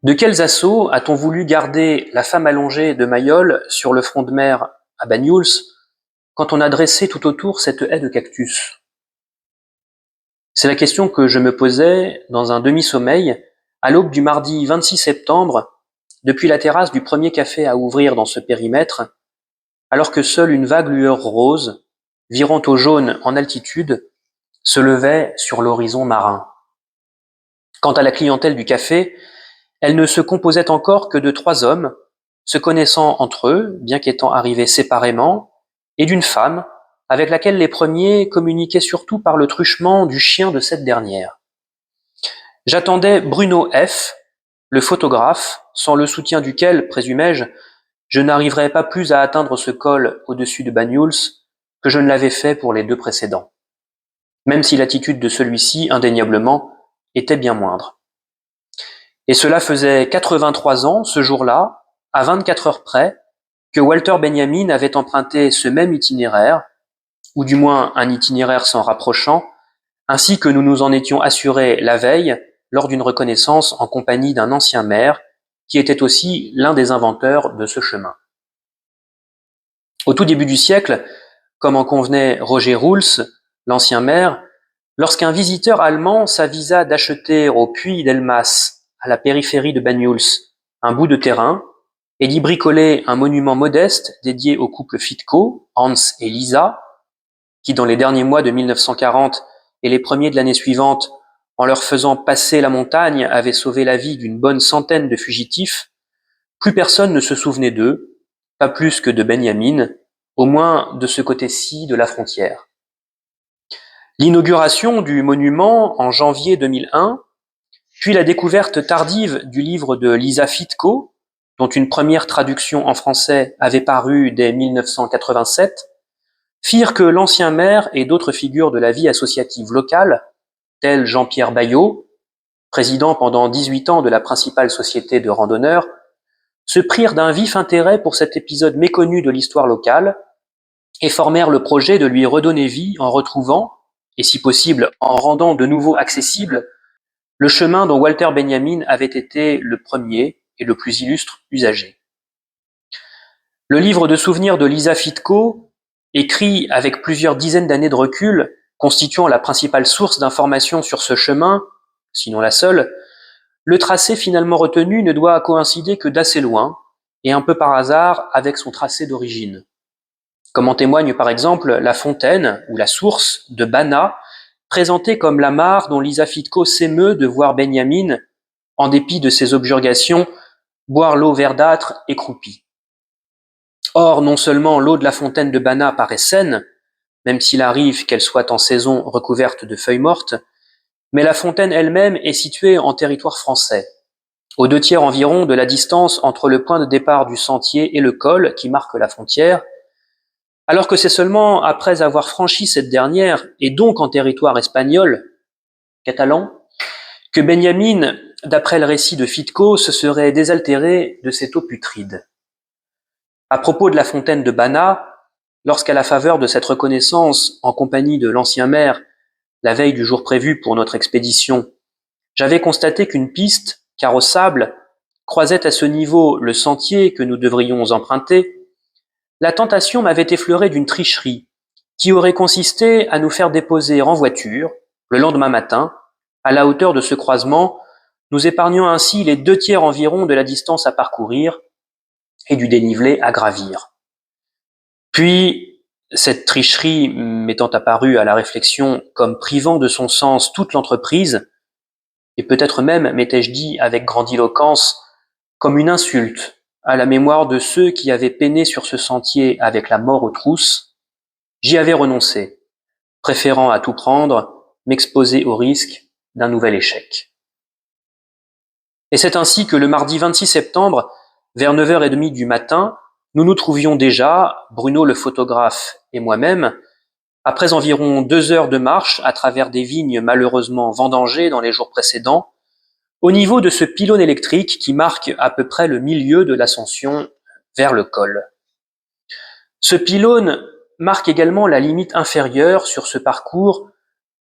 De quels assauts a-t-on voulu garder la femme allongée de Mayol sur le front de mer à Banyuls quand on a dressé tout autour cette haie de cactus? C'est la question que je me posais dans un demi-sommeil à l'aube du mardi 26 septembre, depuis la terrasse du premier café à ouvrir dans ce périmètre, alors que seule une vague lueur rose, virant au jaune en altitude, se levait sur l'horizon marin. Quant à la clientèle du café, elle ne se composait encore que de 3 hommes, se connaissant entre eux, bien qu'étant arrivés séparément, et d'une femme, avec laquelle les premiers communiquaient surtout par le truchement du chien de cette dernière. J'attendais Bruno F., le photographe, sans le soutien duquel, présumais-je, je n'arriverais pas plus à atteindre ce col au-dessus de Banyuls que je ne l'avais fait pour les 2 précédents, même si l'attitude de celui-ci, indéniablement, était bien moindre. Et cela faisait 83 ans, ce jour-là, à 24 heures près, que Walter Benjamin avait emprunté ce même itinéraire, ou du moins un itinéraire s'en rapprochant, ainsi que nous nous en étions assurés la veille lors d'une reconnaissance en compagnie d'un ancien maire, qui était aussi l'un des inventeurs de ce chemin. Au tout début du siècle, comme en convenait Roger Roels, l'ancien maire, lorsqu'un visiteur allemand s'avisa d'acheter au Puy d'Elmas, à la périphérie de Banyuls, un bout de terrain, et d'y bricoler un monument modeste dédié au couple Fitko, Hans et Lisa, qui dans les derniers mois de 1940 et les premiers de l'année suivante, en leur faisant passer la montagne, avaient sauvé la vie d'une bonne centaine de fugitifs, plus personne ne se souvenait d'eux, pas plus que de Benjamin, au moins de ce côté-ci de la frontière. L'inauguration du monument en janvier 2001, puis la découverte tardive du livre de Lisa Fitko, dont une première traduction en français avait paru dès 1987, firent que l'ancien maire et d'autres figures de la vie associative locale, tels Jean-Pierre Bayot, président pendant 18 ans de la principale société de randonneurs, se prirent d'un vif intérêt pour cet épisode méconnu de l'histoire locale et formèrent le projet de lui redonner vie en retrouvant, et si possible en rendant de nouveau accessible, le chemin dont Walter Benjamin avait été le premier et le plus illustre usager. Le livre de souvenirs de Lisa Fitko, écrit avec plusieurs dizaines d'années de recul, constituant la principale source d'information sur ce chemin, sinon la seule, le tracé finalement retenu ne doit coïncider que d'assez loin, et un peu par hasard avec son tracé d'origine. Comme en témoigne par exemple la fontaine, ou la source, de Bana, présentée comme la mare dont Lisa Fitko s'émeut de voir Benjamin, en dépit de ses objurgations, boire l'eau verdâtre et croupie. Or, non seulement l'eau de la fontaine de Bana paraît saine, même s'il arrive qu'elle soit en saison recouverte de feuilles mortes, mais la fontaine elle-même est située en territoire français, aux 2 tiers environ de la distance entre le point de départ du sentier et le col qui marque la frontière, alors que c'est seulement après avoir franchi cette dernière, et donc en territoire espagnol, catalan, que Benjamin, d'après le récit de Fitko, se serait désaltéré de cette eau putride. À propos de la fontaine de Bana, lorsqu'à la faveur de cette reconnaissance, en compagnie de l'ancien maire, la veille du jour prévu pour notre expédition, j'avais constaté qu'une piste, carrossable, croisait à ce niveau le sentier que nous devrions emprunter, la tentation m'avait effleuré d'une tricherie qui aurait consisté à nous faire déposer en voiture, le lendemain matin, à la hauteur de ce croisement, nous épargnant ainsi les 2 tiers environ de la distance à parcourir et du dénivelé à gravir. Puis, cette tricherie m'étant apparue à la réflexion comme privant de son sens toute l'entreprise, et peut-être même, m'étais-je dit avec grandiloquence, comme une insulte à la mémoire de ceux qui avaient peiné sur ce sentier avec la mort aux trousses, j'y avais renoncé, préférant à tout prendre, m'exposer au risque d'un nouvel échec. Et c'est ainsi que le mardi 26 septembre, vers 9h30 du matin, nous nous trouvions déjà, Bruno le photographe et moi-même, après environ 2 heures de marche à travers des vignes malheureusement vendangées dans les jours précédents, au niveau de ce pylône électrique qui marque à peu près le milieu de l'ascension vers le col. Ce pylône marque également la limite inférieure sur ce parcours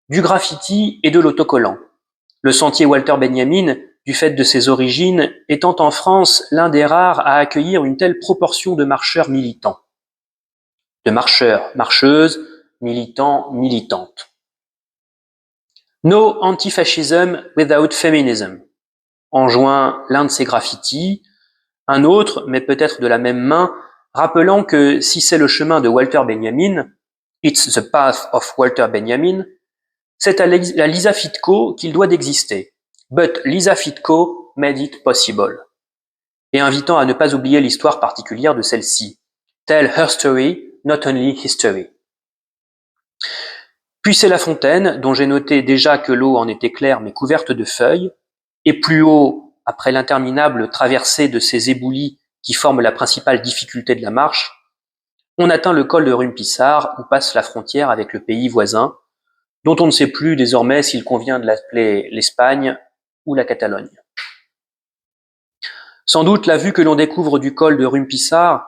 du graffiti et de l'autocollant. Le sentier Walter Benjamin, du fait de ses origines, étant en France l'un des rares à accueillir une telle proportion de marcheurs militants. De marcheurs, marcheuses, militants, militantes. No antifascism without feminism, enjoint l'un de ses graffitis, un autre, mais peut-être de la même main, rappelant que si c'est le chemin de Walter Benjamin, it's the path of Walter Benjamin, c'est à Lisa Fitko qu'il doit d'exister. But Lisa Fitko made it possible. Et invitant à ne pas oublier l'histoire particulière de celle-ci. Tell her story, not only history. Puis c'est La Fontaine, dont j'ai noté déjà que l'eau en était claire mais couverte de feuilles, et plus haut, après l'interminable traversée de ces éboulis qui forment la principale difficulté de la marche, on atteint le col de Rumpissart où passe la frontière avec le pays voisin, dont on ne sait plus désormais s'il convient de l'appeler l'Espagne ou la Catalogne. Sans doute la vue que l'on découvre du col de Rumpissart,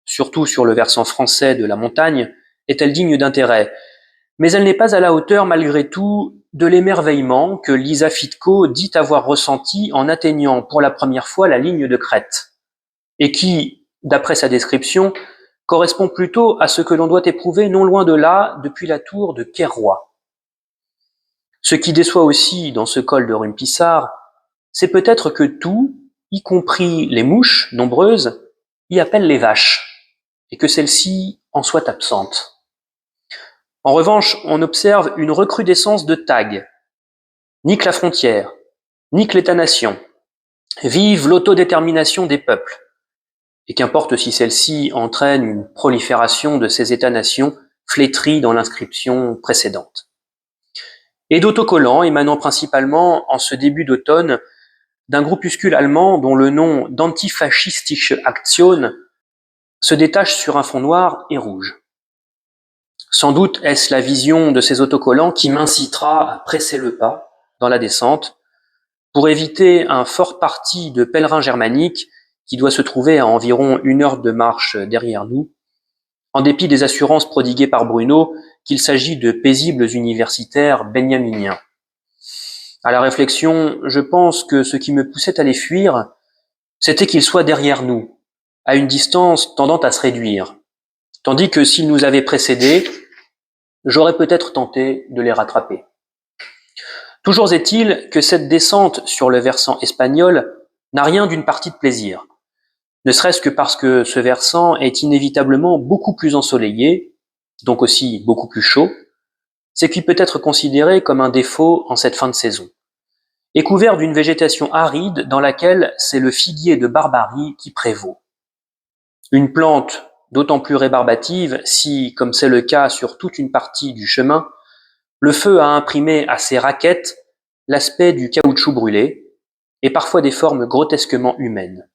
surtout sur le versant français de la montagne, est-elle digne d'intérêt, mais elle n'est pas à la hauteur malgré tout de l'émerveillement que Lisa Fitko dit avoir ressenti en atteignant pour la première fois la ligne de crête, et qui, d'après sa description, correspond plutôt à ce que l'on doit éprouver non loin de là depuis la tour de Kairouan. Ce qui déçoit aussi dans ce col de Rumpissart, c'est peut-être que tout, y compris les mouches nombreuses, y appellent les vaches, et que celles-ci en soient absentes. En revanche, on observe une recrudescence de tags. Nique la frontière, nique l'État-nation, vive l'autodétermination des peuples. Et qu'importe si celle-ci entraîne une prolifération de ces États-nations flétris dans l'inscription précédente. Et d'autocollants émanant principalement, en ce début d'automne, d'un groupuscule allemand dont le nom d'Antifaschistische Aktion se détache sur un fond noir et rouge. Sans doute est-ce la vision de ces autocollants qui m'incitera à presser le pas dans la descente pour éviter un fort parti de pèlerins germaniques qui doit se trouver à environ 1 heure de marche derrière nous, en dépit des assurances prodiguées par Bruno qu'il s'agit de paisibles universitaires benjaminiens. À la réflexion, je pense que ce qui me poussait à les fuir, c'était qu'ils soient derrière nous, à une distance tendant à se réduire, tandis que s'ils nous avaient précédés, j'aurais peut-être tenté de les rattraper. Toujours est-il que cette descente sur le versant espagnol n'a rien d'une partie de plaisir, ne serait-ce que parce que ce versant est inévitablement beaucoup plus ensoleillé, donc aussi beaucoup plus chaud, ce qui peut être considéré comme un défaut en cette fin de saison, et couvert d'une végétation aride dans laquelle c'est le figuier de Barbarie qui prévaut. Une plante d'autant plus rébarbative si, comme c'est le cas sur toute une partie du chemin, le feu a imprimé à ces raquettes l'aspect du caoutchouc brûlé, et parfois des formes grotesquement humaines.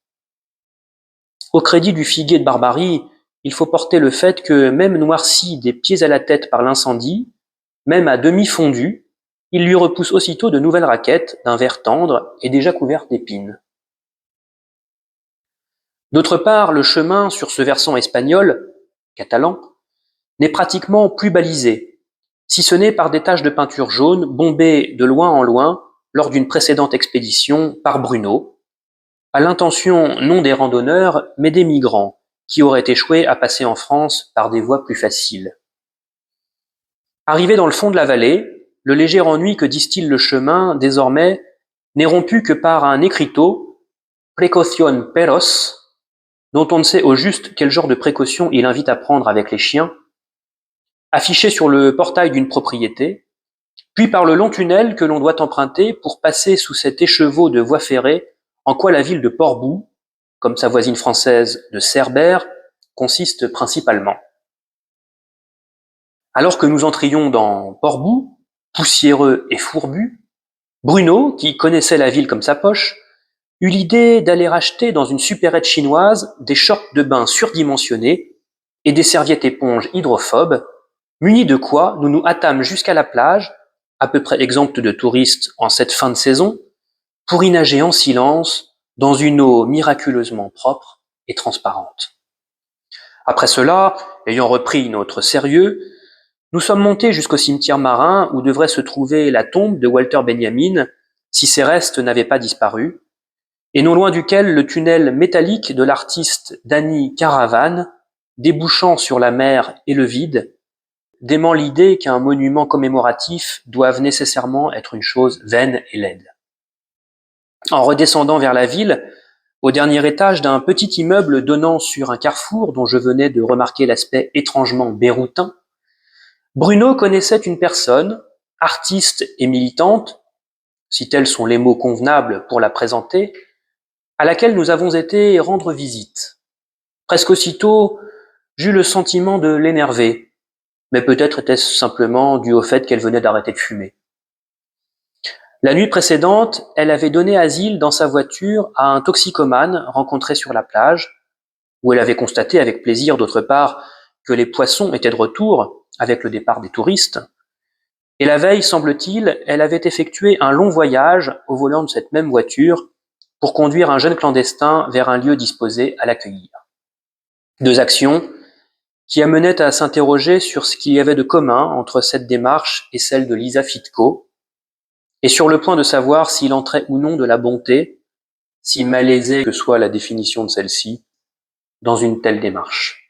Au crédit du figuier de Barbarie, il faut porter le fait que, même noirci des pieds à la tête par l'incendie, même à demi fondu, il lui repousse aussitôt de nouvelles raquettes d'un vert tendre et déjà couvertes d'épines. D'autre part, le chemin sur ce versant espagnol, catalan, n'est pratiquement plus balisé, si ce n'est par des taches de peinture jaune bombées de loin en loin lors d'une précédente expédition par Bruno, à l'intention non des randonneurs, mais des migrants, qui auraient échoué à passer en France par des voies plus faciles. Arrivé dans le fond de la vallée, le léger ennui que distille le chemin, désormais, n'est rompu que par un écriteau, Precaution Perros, dont on ne sait au juste quel genre de précaution il invite à prendre avec les chiens, affiché sur le portail d'une propriété, puis par le long tunnel que l'on doit emprunter pour passer sous cet écheveau de voie ferrée en quoi la ville de Portbou, comme sa voisine française de Cerbère, consiste principalement. Alors que nous entrions dans Portbou, poussiéreux et fourbu, Bruno, qui connaissait la ville comme sa poche, eut l'idée d'aller acheter dans une supérette chinoise des shorts de bain surdimensionnés et des serviettes éponges hydrophobes, munis de quoi nous nous hâtâmes jusqu'à la plage, à peu près exempte de touristes en cette fin de saison, pour y nager en silence dans une eau miraculeusement propre et transparente. Après cela, ayant repris notre sérieux, nous sommes montés jusqu'au cimetière marin où devrait se trouver la tombe de Walter Benjamin, si ses restes n'avaient pas disparu, et non loin duquel le tunnel métallique de l'artiste Danny Caravane, débouchant sur la mer et le vide, dément l'idée qu'un monument commémoratif doive nécessairement être une chose vaine et laide. En redescendant vers la ville, au dernier étage d'un petit immeuble donnant sur un carrefour dont je venais de remarquer l'aspect étrangement béroutin, Bruno connaissait une personne, artiste et militante, si tels sont les mots convenables pour la présenter, à laquelle nous avons été rendre visite. Presque aussitôt, j'eus le sentiment de l'énerver, mais peut-être était-ce simplement dû au fait qu'elle venait d'arrêter de fumer. La nuit précédente, elle avait donné asile dans sa voiture à un toxicomane rencontré sur la plage, où elle avait constaté avec plaisir d'autre part que les poissons étaient de retour avec le départ des touristes. Et la veille, semble-t-il, elle avait effectué un long voyage au volant de cette même voiture pour conduire un jeune clandestin vers un lieu disposé à l'accueillir. Deux actions qui amenaient à s'interroger sur ce qu'il y avait de commun entre cette démarche et celle de Lisa Fitko, et sur le point de savoir s'il entrait ou non de la bonté, si malaisée que soit la définition de celle-ci, dans une telle démarche.